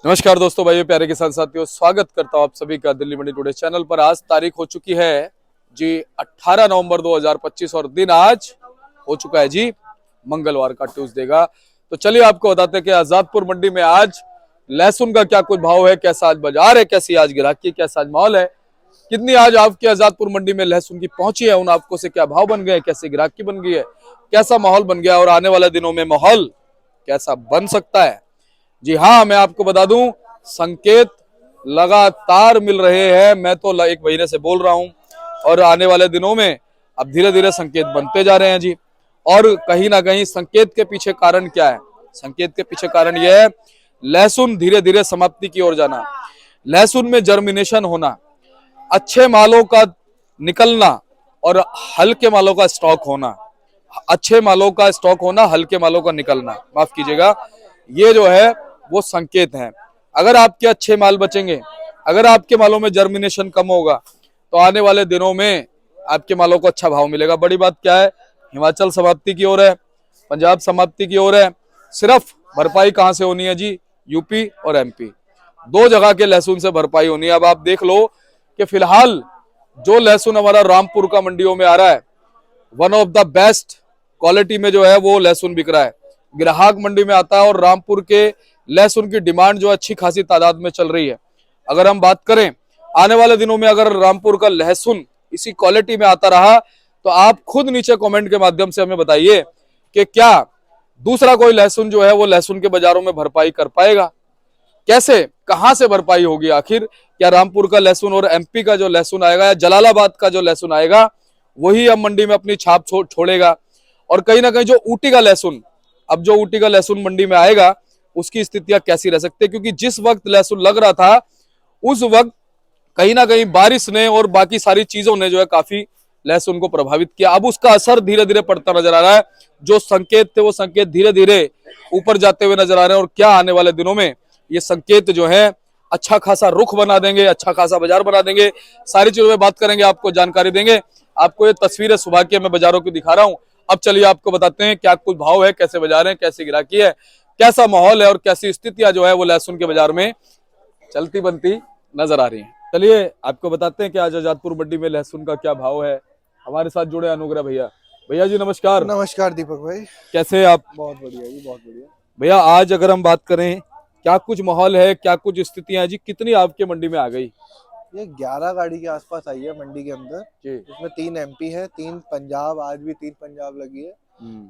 नमस्कार दोस्तों, भाइयों, प्यारे किसान साथियों, स्वागत करता हूं आप सभी का दिल्ली मंडी टुडे चैनल पर। आज तारीख हो चुकी है जी 18 नवंबर 2025 और दिन आज हो चुका है जी मंगलवार का, ट्यूसडे का। तो चलिए आपको बताते हैं कि आजादपुर मंडी में आज लहसुन का क्या कुछ भाव है, कैसा आज बाजार है, कैसी आज ग्राहकी, कैसा आज माहौल है, कितनी आज आपकी आजादपुर मंडी में लहसुन की पहुंची है, उन आपको से क्या भाव बन गए, कैसी ग्राहकी बन गई है, कैसा माहौल बन गया और आने वाले दिनों में माहौल कैसा बन सकता है। जी हाँ, मैं आपको बता दूं, संकेत लगातार मिल रहे हैं। मैं तो एक महीने से बोल रहा हूं और आने वाले दिनों में अब धीरे धीरे संकेत बनते जा रहे हैं जी। और कहीं ना कहीं संकेत के पीछे कारण क्या है? संकेत के पीछे कारण यह है लहसुन धीरे धीरे समाप्ति की ओर जाना, लहसुन में जर्मिनेशन होना, अच्छे मालों का निकलना और हल्के मालों का स्टॉक होना। अच्छे मालों का स्टॉक होना, हल्के मालों का निकलना, माफ कीजिएगा, ये जो है वो संकेत है। अगर आपके अच्छे माल बचेंगे, अगर आपके मालों में जर्मिनेशन कम होगा, तो आने वाले दिनों में आपके मालों को अच्छा भाव मिलेगा। बड़ी बात क्या है, हिमाचल समाप्ति की ओर है, पंजाब समाप्ति की ओर है। सिर्फ भरपाई कहां से होनी है जी? यूपी और एमपी, दो जगह के लहसुन से भरपाई होनी है। अब आप देख लो कि फिलहाल जो लहसुन हमारा रामपुर का मंडियों में आ रहा है, one of the best quality में जो है वो लहसुन बिक रहा है, ग्राहक मंडी में आता है। और रामपुर के लहसुन की डिमांड जो अच्छी खासी तादाद में चल रही है। अगर हम बात करें आने वाले दिनों में, अगर रामपुर का लहसुन इसी क्वालिटी में आता रहा, तो आप खुद नीचे कमेंट के माध्यम से हमें बताइए कि क्या दूसरा कोई लहसुन जो है वो लहसुन के बाजारों में भरपाई कर पाएगा? कैसे, कहां से भरपाई होगी आखिर? क्या रामपुर का लहसुन और एमपी का जो लहसुन आएगा या जलालाबाद का जो लहसुन आएगा वही अब मंडी में अपनी छाप छोड़ेगा? और कहीं ना कहीं जो ऊटी का लहसुन, अब जो ऊटी का लहसुन मंडी में आएगा, उसकी स्थितियां कैसी रह सकती है? क्योंकि जिस वक्त लहसुन लग रहा था उस वक्त कहीं ना कहीं बारिश ने और बाकी सारी चीजों ने जो है काफी लहसुन को प्रभावित किया। अब उसका असर धीरे धीरे पड़ता नजर आ रहा है। जो संकेत थे वो संकेत धीरे धीरे ऊपर जाते हुए नजर आ रहे हैं। और क्या आने वाले दिनों में ये संकेत जो है अच्छा खासा रुख बना देंगे, अच्छा खासा बाजार बना देंगे? सारी चीजों में बात करेंगे, आपको जानकारी देंगे। आपको ये तस्वीरें सुबह की मैं बाजारों की दिखा रहा हूं। अब चलिए आपको बताते हैं क्या कुछ भाव है, कैसे बाजार है, कैसी ग्राहकी है, कैसा माहौल है और कैसी स्थितियां जो है वो लहसुन के बाजार में चलती बनती नजर आ रही है। चलिए आपको बताते हैं कि आज आजादपुर मंडी में लहसुन का क्या भाव है। हमारे साथ जुड़े अनुग्रह भैया। भैया जी नमस्कार। नमस्कार दीपक भाई। कैसे हैं आप? बहुत बढ़िया जी, बहुत बढ़िया। भैया आज अगर हम बात करें, क्या कुछ माहौल है, क्या कुछ स्थितियां जी, कितनी आपके मंडी में आ गई? ये 11 गाड़ी के आसपास आई है मंडी के अंदर जी। इसमें 3 एमपी है, 3 पंजाब, आज भी 3 पंजाब लगी है,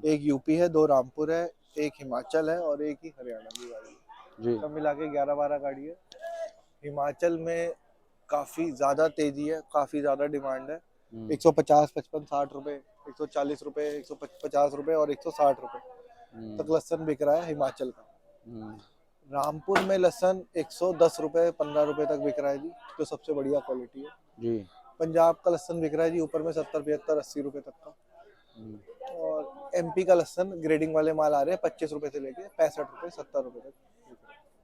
एक यूपी है, 2 रामपुर है, एक हिमाचल है और एक ही हरियाणा की गाड़ी है। जी। सब मिला के 11-12 गाड़ी है। हिमाचल में काफी ज्यादा तेजी है, काफी ज्यादा डिमांड है। 150, 55, 60 रुपए, 140 रुपए, 150 रुपए और 160 रुपए तक लहसुन बिक रहा है हिमाचल का। रामपुर में लहसुन 110 रुपए, 15 रुपए तक बिक रहा है जी, जो सबसे बढ़िया क्वालिटी है जी। पंजाब का लहसुन बिक रहा है जी ऊपर में 70, 75, 80 रुपए तक का। और एमपी का लहसुन ग्रेडिंग वाले माल आ रहे हैं 25 रुपए से लेके 65 रुपए, 70 रुपए तक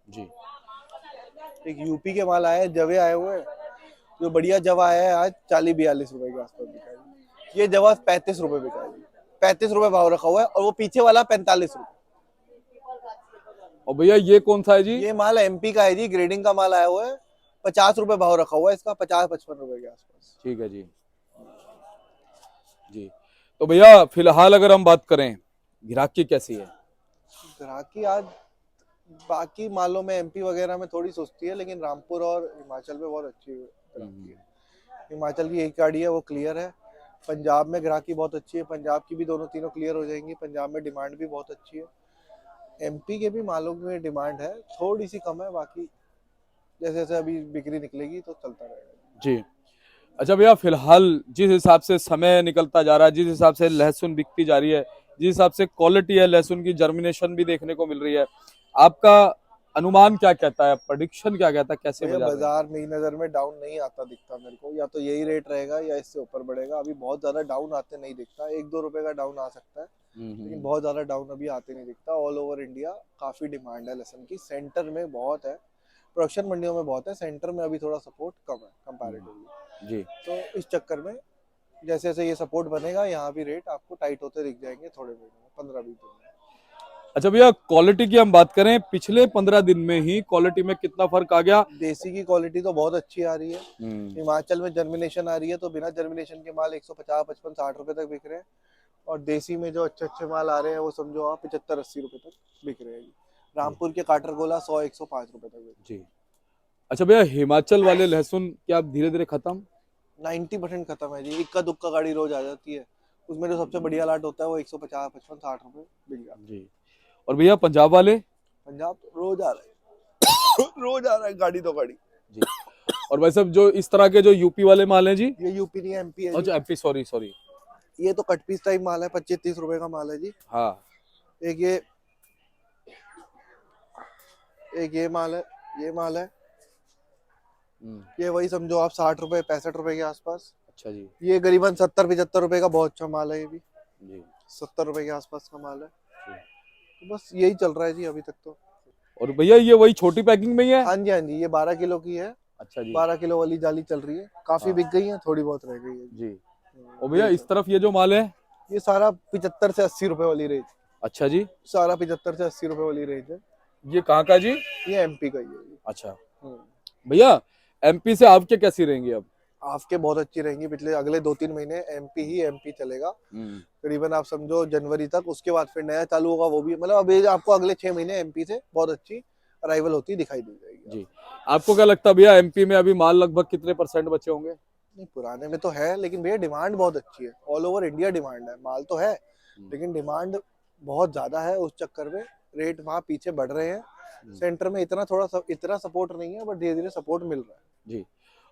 जी। एक यूपी के माल आए, जवे आए हुए हैं, जो बढ़िया जवा आया है आज 40-42 रुपए के आसपास बिका है। ये जवा 35 रुपए बिका है, 35 रुपए भाव रखा हुआ है। और वो पीछे वाला 45 रुपए। और भैया ये कौन सा है जी? ये माल एमपी का है जी, ग्रेडिंग का माल आया हुआ है, 50 रुपए भाव रखा हुआ है इसका, 50-55 रुपए के आसपास। ठीक है जी। जी। तो भैया फिलहाल अगर हम बात करें, ग्राहकी कैसी है? ग्राहकी आज बाकी मालों में एमपी वगैरह में थोड़ी सुस्ती है, लेकिन रामपुर और हिमाचल में बहुत अच्छी ग्राहकी है। हिमाचल की एक गाड़ी है वो क्लियर है। पंजाब में ग्राहकी बहुत अच्छी है, पंजाब की भी दोनों तीनों क्लियर हो जाएंगी। पंजाब में डिमांड भी बहुत अच्छी है। एमपी के भी मालों में डिमांड है, थोड़ी सी कम है, बाकी जैसे जैसे अभी बिक्री निकलेगी तो चलता रहेगा जी। अच्छा भैया, फिलहाल जिस हिसाब से समय निकलता जा रहा है, जिस हिसाब से लहसुन बिकती जा रही है, जिस हिसाब से क्वालिटी है लहसुन की, जर्मिनेशन भी देखने को मिल रही है, आपका अनुमान क्या कहता है, प्रेडिक्शन क्या कहता है, कैसे बाजार मेरी नजर में डाउन नहीं आता दिखता मेरे को। या तो यही रेट रहेगा या इससे ऊपर बढ़ेगा। अभी बहुत ज्यादा डाउन आते नहीं दिखता, 1-2 रुपए का डाउन आ सकता है, लेकिन बहुत ज्यादा डाउन अभी आते नहीं दिखता। ऑल ओवर इंडिया काफी डिमांड है लहसुन की, सेंटर में बहुत है, प्रोडक्शन मंडियों में बहुत है, सेंटर में अभी थोड़ा सपोर्ट कम है कंपैरेटिवली जी। तो इस चक्कर में जैसे जैसे ये सपोर्ट बनेगा, यहाँ भी रेट आपको टाइट होते दिख जाएंगे थोड़े महीनों में, 15-20 दिन में। अच्छा भैया, क्वालिटी की हम बात करें, पिछले 15 दिन में ही क्वालिटी में कितना फर्क आ गया? देसी की क्वालिटी तो बहुत अच्छी आ रही है। हम्म। हिमाचल में जर्मिनेशन आ रही है, तो बिना जर्मिनेशन के माल 150, 55, 60 रुपए तक बिक रहे हैं। और देसी में जो अच्छे अच्छे माल आ रहे हैं वो समझो आप 75, 80 रुपए तक बिक रहे हैं जी। रामपुर के काटर गोला 100, 105 रुपए तक बिक जी। अच्छा भैया, हिमाचल वाले लहसुन क्या अब धीरे धीरे खत्म? 90% खत्म है जी। इक्का दुक्का गाड़ी रोज आ जाती है, उसमें जो सबसे बढ़िया लाट होता है वो 150, 55, 60 रुपए बिक जाता है। जी। और भैया पंजाब वाले? पंजाब तो रोज आ रहा है रोज आ रहा है गाड़ी तो गाड़ी। जी। और भाई साहब, जो इस तरह के जो यूपी वाले माल हैं जी? ये यूपी नहीं है, एमपी है जी। अच्छा एमपी, सॉरी सॉरी। ये तो कट पीस टाइप माल है, 25-30 रुपए का माल है जी। हाँ। एक ये माल है, ये माल है। ये वही समझो आप 60 रुपए, 65 रुपए के आसपास। अच्छा जी। ये करीबन 70-75 रुपए का बहुत अच्छा माल है। ये भी जी। 70 रुपए के आसपास का माल है। तो बस यही चल रहा है जी अभी तक तो। और भैया ये वही छोटी पैकिंग में ही है? हाँ जी, हाँ जी, ये 12 किलो की है। अच्छा जी। 12 किलो वाली जाली चल रही है, काफी हाँ। बिक गई है, थोड़ी बहुत रह गई है जी। और भैया इस तरफ ये जो माल है? ये सारा 75 से 80 रुपए वाली रेंज। अच्छा जी। सारा 75 से 80 रुपए वाली रेंज है। ये कहाँ का जी? ये एमपी का ही है। अच्छा भैया, एमपी से आपके कैसी रहेंगी अब? आपके बहुत अच्छी रहेंगी। पिछले अगले 2-3 महीने एमपी ही एमपी चलेगा करीबन, आप समझो जनवरी तक। उसके बाद फिर नया चालू होगा, वो भी मतलब अभी आपको अगले 6 महीने एमपी से बहुत अच्छी अराइवल होती दिखाई दी जाएगी। जी। आपको क्या लगता है भैया, एमपी में अभी माल लगभग कितने % बचे होंगे? नहीं, पुराने में तो है, लेकिन भैया डिमांड बहुत अच्छी है। ऑल ओवर इंडिया डिमांड है, माल तो है लेकिन डिमांड बहुत ज्यादा है। उस चक्कर में रेट वहाँ पीछे बढ़ रहे हैं। सेंटर में इतना सपोर्ट नहीं है, बट धीरे धीरे सपोर्ट मिल रहा है जी।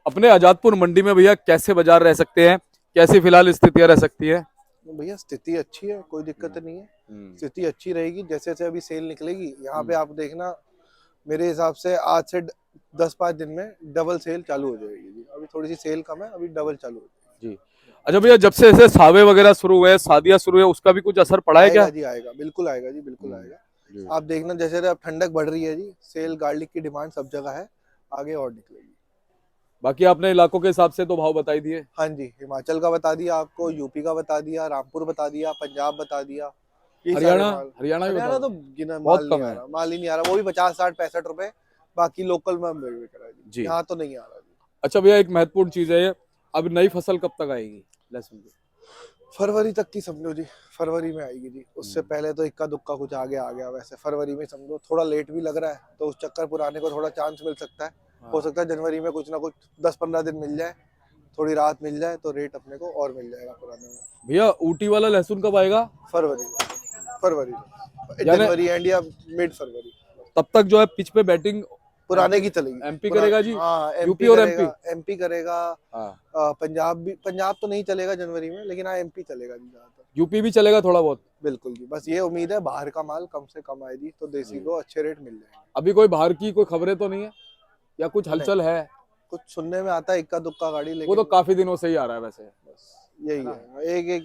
अपने आजादपुर मंडी में भैया कैसे बाजार रह सकते हैं, कैसी फिलहाल स्थितियां रह सकती है? भैया स्थिति अच्छी है, कोई दिक्कत नहीं है। स्थिति अच्छी रहेगी। जैसे जैसे अभी सेल निकलेगी यहाँ पे आप देखना, मेरे हिसाब से आज से 10-5 दिन में डबल सेल चालू हो जाएगी जी। अभी थोड़ी सी सेल कम है, अभी डबल चालू हो जाएगी जी। अच्छा भैया, जब से ऐसे सावे वगैरह शुरू हुए, शादियां शुरू हुए, उसका भी कुछ असर पड़ा है क्या? आएगा जी, आएगा, बिल्कुल आएगा जी, बिल्कुल आएगा। आप देखना जैसे जैसे अब ठंडक बढ़ रही है जी, सेल गार्लिक की डिमांड सब जगह है, आगे और निकलेगी। बाकी आपने इलाकों के हिसाब से तो भाव बताई दिए। हाँ जी, हिमाचल का बता दिया आपको, यूपी का बता दिया, रामपुर बता दिया, पंजाब बता दिया। ये सारे हरियाणा? माल, हरियाणा भी हरियाणा बता तो गिना बहुत माल कम नहीं आ है। रहा, माल ही नहीं आ रहा। वो भी 50, 60, 65 रुपए। बाकी लोकल में बिक रहा है जी, यहाँ तो नहीं आ रहा जी। अच्छा भैया, एक महत्वपूर्ण चीज है, अब नई फसल कब तक आएगी लहसुन की? फरवरी तक की समझो जी, फरवरी में आएगी जी। उससे पहले तो इक्का दुक्का कुछ आगे आ गया। वैसे फरवरी में समझो, थोड़ा लेट भी लग रहा है तो उस चक्कर पुराने को थोड़ा चांस मिल सकता है। हो सकता है जनवरी में कुछ ना कुछ 10-15 दिन मिल जाए, थोड़ी राहत मिल जाए तो रेट अपने को और मिल जाएगा पुराने में। भैया ऊटी वाला लहसुन कब आएगा? फरवरी में यानी जनवरी एंड या मिड फरवरी। तब तक जो है पिच पे बैटिंग पुराने की चलेगी। एमपी करेगा जी? हाँ, यूपी और एमपी? एमपी करेगा। पंजाब भी, पंजाब तो नहीं चलेगा जनवरी में, लेकिन हाँ एमपी चलेगा जी ज्यादातर। यूपी भी चलेगा थोड़ा बहुत? बिल्कुल जी, बस ये उम्मीद है बाहर का माल कम से कम आए जी, तो देसी को अच्छे रेट मिल जाएंगे। अभी कोई बाहर की कोई खबरें तो नहीं है, या कुछ हलचल है? कुछ सुनने में आता है इक्का दुक्का गाड़ी, लेकिन वो तो काफी दिनों से ही आ रहा है वैसे। बस यही है,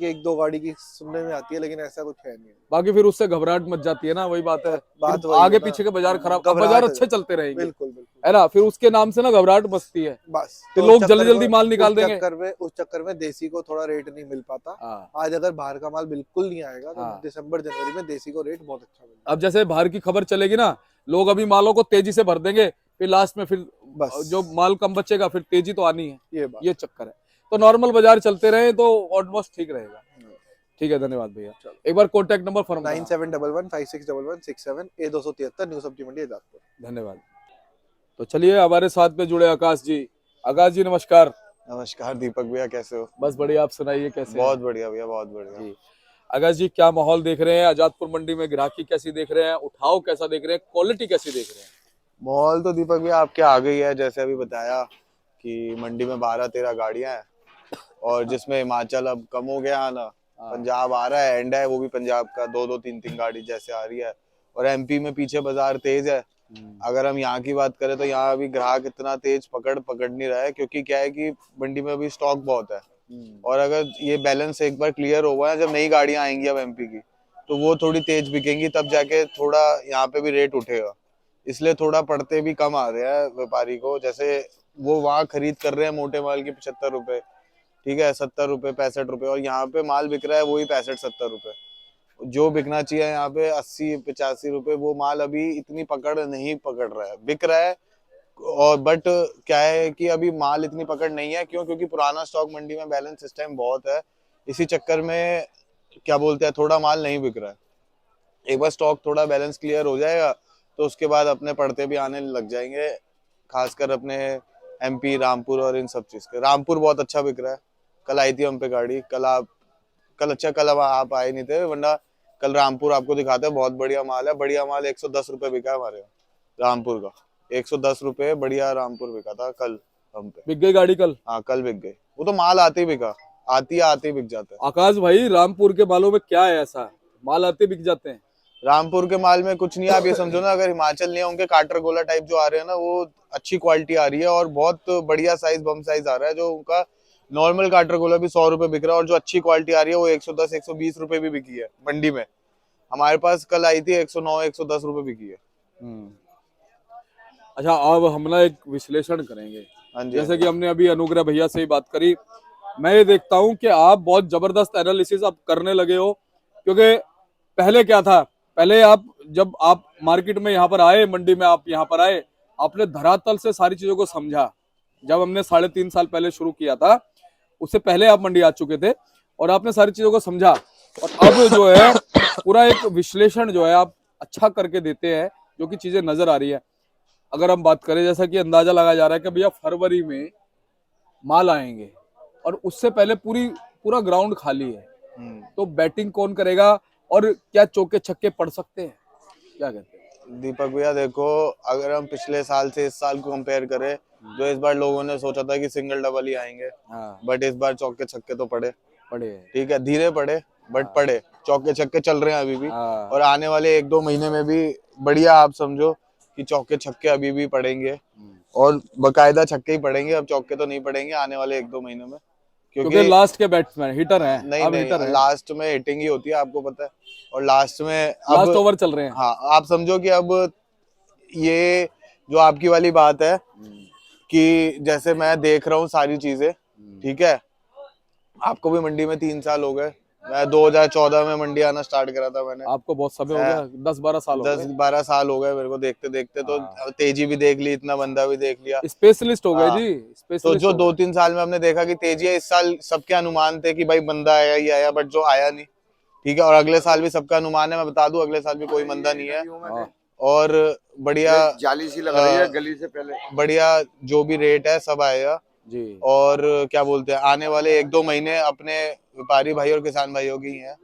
एक दो गाड़ी की सुनने में आती है, लेकिन ऐसा कुछ है नहीं। बाकी फिर उससे घबराहट मच जाती है ना, वही बात है। बात फिर वही आगे है ना, पीछे के बाजार खराब, अब घबराहट बाजार है। अच्छे चलते रहेंगे, बिल्कुल बिल्कुल है ना, फिर उसके नाम से ना घबराहट बसती है, बस। तो उस लोग चक्कर जल्दी जल्दी में- माल निकाल देंगे। उस चक्कर में देसी को थोड़ा रेट नहीं मिल पाता। हाँ। आज अगर बाहर का माल बिल्कुल नहीं आएगा तो हाँ। दिसंबर जनवरी में देसी को रेट बहुत अच्छा मिलेगा। अब जैसे बाहर की खबर चलेगी ना, लोग अभी मालों को तेजी से भर देंगे, फिर लास्ट में फिर बस जो माल कम बचेगा, फिर तेजी तो आनी है, ये बात। ये चक्कर है। तो नॉर्मल बाजार चलते रहे तो ऑलमोस्ट ठीक रहेगा। ठीक है, धन्यवाद भैया। एक बार contact number form 9711561167 A273 new Sabzi Mandi Azadpur. धन्यवाद। तो चलिए, हमारे साथ में जुड़े आकाश जी। आकाश जी नमस्कार। नमस्कार दीपक भैया, कैसे हो? बस बढ़िया, आप सुनाइए कैसे बहुत हैं? बढ़िया भैया, बहुत बढ़िया जी। आकाश जी, क्या माहौल देख रहे हैं आजादपुर मंडी में? ग्राहकी कैसी देख रहे हैं, उठाव कैसा देख रहे हैं, क्वालिटी कैसी देख रहे हैं? माहौल तो दीपक भैया आपके आ गई है, जैसे अभी बताया कि मंडी में 12-13 गाड़ियां हैं, और जिसमें हिमाचल अब कम हो गया आना, पंजाब आ रहा है, एंड है वो भी पंजाब का 2-2, 3-3 गाड़ी जैसे आ रही है, और एमपी में पीछे बाजार तेज है। अगर हम यहाँ की बात करें तो यहाँ अभी ग्राहक इतना तेज पकड़ नहीं रहा है, क्योंकि क्या है कि मंडी में अभी स्टॉक बहुत है, और अगर ये बैलेंस एक बार क्लियर होगा ना, जब नई गाड़ियां आएंगी अब एमपी की, तो वो थोड़ी तेज बिकेंगी, तब जाके थोड़ा यहाँ पे भी रेट उठेगा। इसलिए थोड़ा पड़ते भी कम आ रहे हैं व्यापारी को, जैसे वो वहां खरीद कर रहे हैं मोटे माल की 75 रुपए, ठीक है, 70 रुपए, 65 रुपए, और यहाँ पे माल बिक रहा है वही 65-70 रुपए। जो बिकना चाहिए यहाँ पे 80-85 रुपए, वो माल अभी इतनी पकड़ नहीं पकड़ रहा है, बिक रहा है। और बट क्या है कि अभी माल इतनी पकड़ नहीं है, क्यों? क्योंकि पुराना स्टॉक मंडी में बैलेंस इस टाइम बहुत है, इसी चक्कर में क्या बोलते हैं, थोड़ा माल नहीं बिक रहा है। एक बार स्टॉक थोड़ा बैलेंस क्लियर हो जाएगा तो उसके बाद अपने पड़ते भी आने लग जाएंगे, खासकर अपने एमपी, रामपुर और इन सब चीज के। रामपुर बहुत अच्छा बिक रहा है, कल आई थी हम पे गाड़ी, कल अब आप आए नहीं थे, वरना कल रामपुर आपको दिखाते हैं, बहुत बढ़िया माल है, बढ़िया माल 110 रुपए बिका है हमारे यहाँ रामपुर का, 110 रुपए बढ़िया रामपुर बिका था कल हम पे। बिक गई गाड़ी कल? हाँ कल बिक गई, वो तो माल आते ही बिका, आते ही बिक जाता है। आकाश भाई, रामपुर के मालों में क्या है ऐसा, माल आते बिक जाते हैं? रामपुर के माल में कुछ नहीं, आप ये समझो ना, अगर हिमाचल नहीं होंगे काटर गोला टाइप जो आ रहे हैं ना, वो अच्छी क्वालिटी आ रही है और बहुत बढ़िया साइज, बम साइज आ रहा है। जो उनका नॉर्मल काटर गोला भी 100 रुपए बिक रहा है, और जो अच्छी क्वालिटी आ रही है वो 110-120 रुपए भी बिकी है मंडी में। हमारे पास कल आई थी 109-110 रुपए बिकी है। अच्छा, अब हम ना एक विश्लेषण करेंगे। हाँ जी, जैसे कि हमने अभी अनुग्रह भैया से ही बात करी, मैं ये देखता हूँ कि आप बहुत जबरदस्त एनालिसिस आप करने लगे हो। क्योंकि पहले क्या था, पहले जब आप मार्केट में यहाँ पर आए, मंडी में आप यहाँ पर आए, आपने धरातल से सारी चीजों को समझा। जब हमने 3.5 साल पहले शुरू किया था, उससे पहले आप मंडी आ चुके थे और आपने सारी चीजों को समझा, और अब जो है पूरा एक विश्लेषण जो है आप अच्छा करके देते हैं, जो कि चीजें नजर आ रही है। अगर हम बात करें, जैसा कि अंदाजा लगाया जा रहा है कि भैया फरवरी में माल आएंगे और उससे पहले पूरा ग्राउंड खाली है, तो बैटिंग कौन करेगा और क्या चौके छक्के पड़ सकते हैं, क्या कहते हैं? दीपक भैया देखो, अगर हम पिछले साल से इस साल को कंपेयर करें, जो इस बार लोगों ने सोचा था कि सिंगल डबल ही आएंगे, बट इस बार चौके छक्के तो पड़े, ठीक है, धीरे पड़े बट पड़े, चौके छक्के चल रहे हैं अभी भी। और आने वाले 1-2 महीने में भी बढ़िया आप समझो कि चौके छक्के अभी भी पड़ेंगे, और बकायदा छक्के ही पड़ेंगे, अब चौके तो नहीं पड़ेंगे आने वाले 1-2 महीने में, क्योंकि लास्ट के बैट्समैन हिटर हैं। नहीं, लास्ट में हिटिंग ही होती है, आपको पता है, और लास्ट में लास्ट ओवर चल रहे हैं। हाँ, आप समझो कि अब ये जो आपकी वाली बात है कि जैसे मैं देख रहा हूँ सारी चीजें, ठीक है, आपको भी मंडी में 3 साल हो गए, मैं 2014 में मंडी आना स्टार्ट करा था मैंने। आपको बहुत समय हो गया, 10-12 साल हो गए। 10-12 साल हो गए मेरे को देखते देखते, तो तेजी भी देख ली, इतना बंदा भी देख लिया, स्पेशलिस्ट हो गए जी, स्पेशलिस्ट। तो जो 2-3 साल में हमने देखा कि तेजी है, इस साल सबके अनुमान थे कि भाई बंदा आया ही आया, बट जो आया नहीं, ठीक है, और अगले साल भी सबका अनुमान है, मैं बता दूं अगले साल भी कोई बंदा नहीं है, और बढ़िया जाली सी लग रही है गली से पहले, बढ़िया जो भी रेट है सब आएगा जी। और क्या बोलते हैं, आने वाले 1-2 महीने अपने व्यापारी भाई और किसान भाइयों की हैं,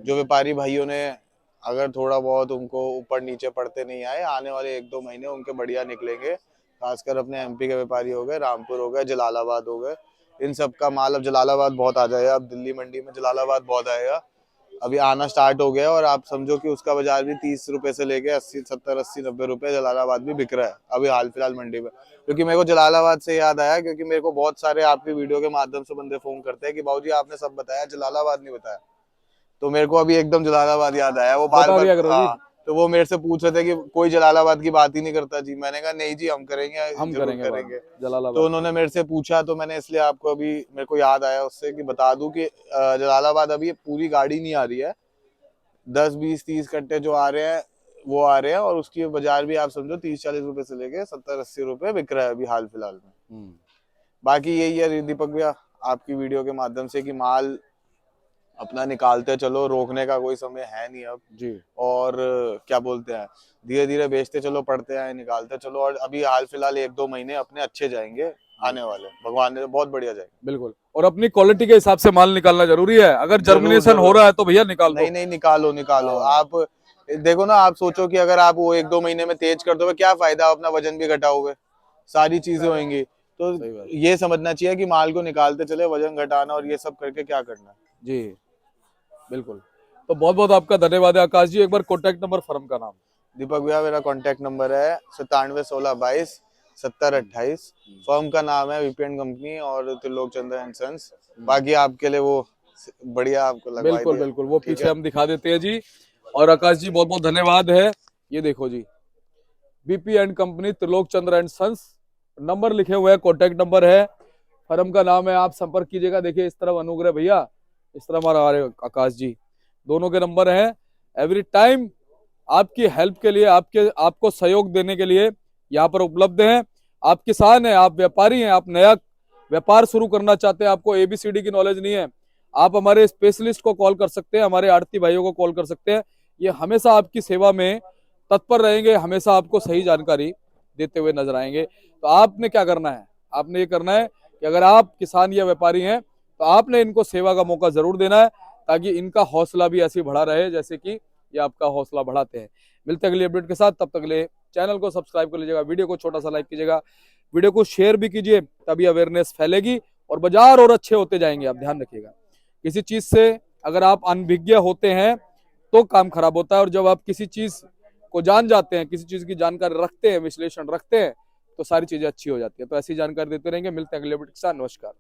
जो व्यापारी भाइयों ने अगर थोड़ा बहुत उनको ऊपर नीचे पड़ते नहीं आए, आने वाले 1-2 महीने उनके बढ़िया निकलेंगे, खासकर अपने एमपी के व्यापारी हो गए, रामपुर हो गए, जलालाबाद हो गए, इन सब का माल। अब जलालाबाद बहुत आ जाएगा, अब दिल्ली मंडी में जलालाबाद बहुत आएगा, अभी आना स्टार्ट हो गया, और आप समझो कि उसका बाजार भी 30 रुपए से लेके 70-80-90 रुपए जलालाबाद भी बिक रहा है अभी हाल फिलहाल मंडी में। क्योंकि मेरे को जलालाबाद से याद आया, क्योंकि मेरे को बहुत सारे आपकी वीडियो के माध्यम से बंदे फोन करते हैं कि बाबूजी आपने सब बताया, जलालाबाद नहीं बताया, तो मेरे को अभी एकदम जलालाबाद याद आया। वो बार बार तो वो मेरे से पूछ रहे थे कि कोई जलालाबाद की बात ही नहीं करता जी, मैंने कहा नहीं जी, हम करेंगे करेंगे जलालाबाद। तो उन्होंने मेरे से पूछा, तो मैंने इसलिए आपको अभी मेरे को याद आया उससे कि बता दूं कि जलालाबाद अभी पूरी गाड़ी नहीं आ रही है, 10-20-30 कट्टे जो आ रहे हैं वो आ रहे हैं, और उसकी बाजार भी आप समझो 30-40 रुपए से लेके 70-80 रुपए बिक रहा है अभी हाल फिलहाल में। बाकी यही है दीपक भैया, आपकी वीडियो के माध्यम से कि माल अपना निकालते चलो, रोकने का कोई समय है नहीं अब जी, और क्या बोलते हैं, धीरे धीरे बेचते चलो, पढ़ते आए, निकालते चलो, और अभी हाल फिलहाल 1-2 महीने अपने अच्छे जाएंगे आने वाले, भगवान ने बहुत बढ़िया जाएंगे। बिल्कुल, और अपनी क्वालिटी के हिसाब से माल निकालना जरूरी है। अगर जर्मिनेशन हो रहा है तो भैया निकाल दो। नहीं, निकालो। आप देखो ना, आप सोचो कि अगर आप वो 1-2 महीने में तेज कर दोगे, क्या फायदा, अपना वजन भी घटाओगे, सारी चीजें होंगी, तो ये समझना चाहिए कि माल को निकालते चले, वजन घटाना और ये सब करके क्या करना। जी बिल्कुल, तो बहुत बहुत आपका धन्यवाद है आकाश जी। एक बार कॉन्टैक्ट नंबर, फर्म का नाम? दीपक भैया मेरा कॉन्टैक्ट नंबर है 9716227028, फर्म का नाम है वीपीएन कंपनी और त्रिलोक चंद्र एंड सन्स। बाकी आपके लिए वो बढ़िया आपको लगवाई बिल्कुल बिल्कुल, वो पीछे हम दिखा देते हैं जी। और आकाश जी बहुत बहुत धन्यवाद है। ये देखो जी, BP and company, Trilok Chandra and sons, number लिखे हुए हैं, कॉन्टैक्ट नंबर है, फर्म का नाम है, आप संपर्क कीजिएगा। देखिए इस तरफ अनुग्रह भैया, इस तरफ हमारा आकाश जी, दोनों के नंबर हैं। एवरी टाइम आपकी हेल्प के लिए, आपको सहयोग देने के लिए यहाँ पर उपलब्ध हैं। आप किसान हैं, आप व्यापारी हैं, आप नया व्यापार शुरू करना चाहते हैं, आपको ABCD की नॉलेज नहीं है, आप हमारे स्पेशलिस्ट को कॉल कर सकते हैं, हमारे आड़ती भाइयों को कॉल कर सकते हैं। ये हमेशा आपकी सेवा में तत्पर रहेंगे, हमेशा आपको सही जानकारी देते हुए नजर आएंगे। तो आपने क्या करना है, आपने ये करना है कि अगर आप किसान या व्यापारी हैं तो आपने इनको सेवा का मौका जरूर देना है, ताकि इनका हौसला भी ऐसे बढ़ा रहे जैसे कि ये आपका हौसला बढ़ाते हैं। मिलते हैं अगली अपडेट के साथ, तब तक के लिए चैनल को सब्सक्राइब कर लीजिएगा, वीडियो को छोटा सा लाइक कीजिएगा, वीडियो को शेयर भी कीजिए, तभी अवेयरनेस फैलेगी और बाजार और अच्छे होते जाएंगे। आप ध्यान रखिएगा, किसी चीज से अगर आप अनभिज्ञ होते हैं तो काम खराब होता है, और जब आप किसी चीज को जान जाते हैं, किसी चीज की जानकारी रखते हैं, विश्लेषण रखते हैं, तो सारी चीजें अच्छी हो जाती है। तो ऐसी जानकारी देते रहेंगे। मिलते हैं अगले अपडेट के साथ। नमस्कार।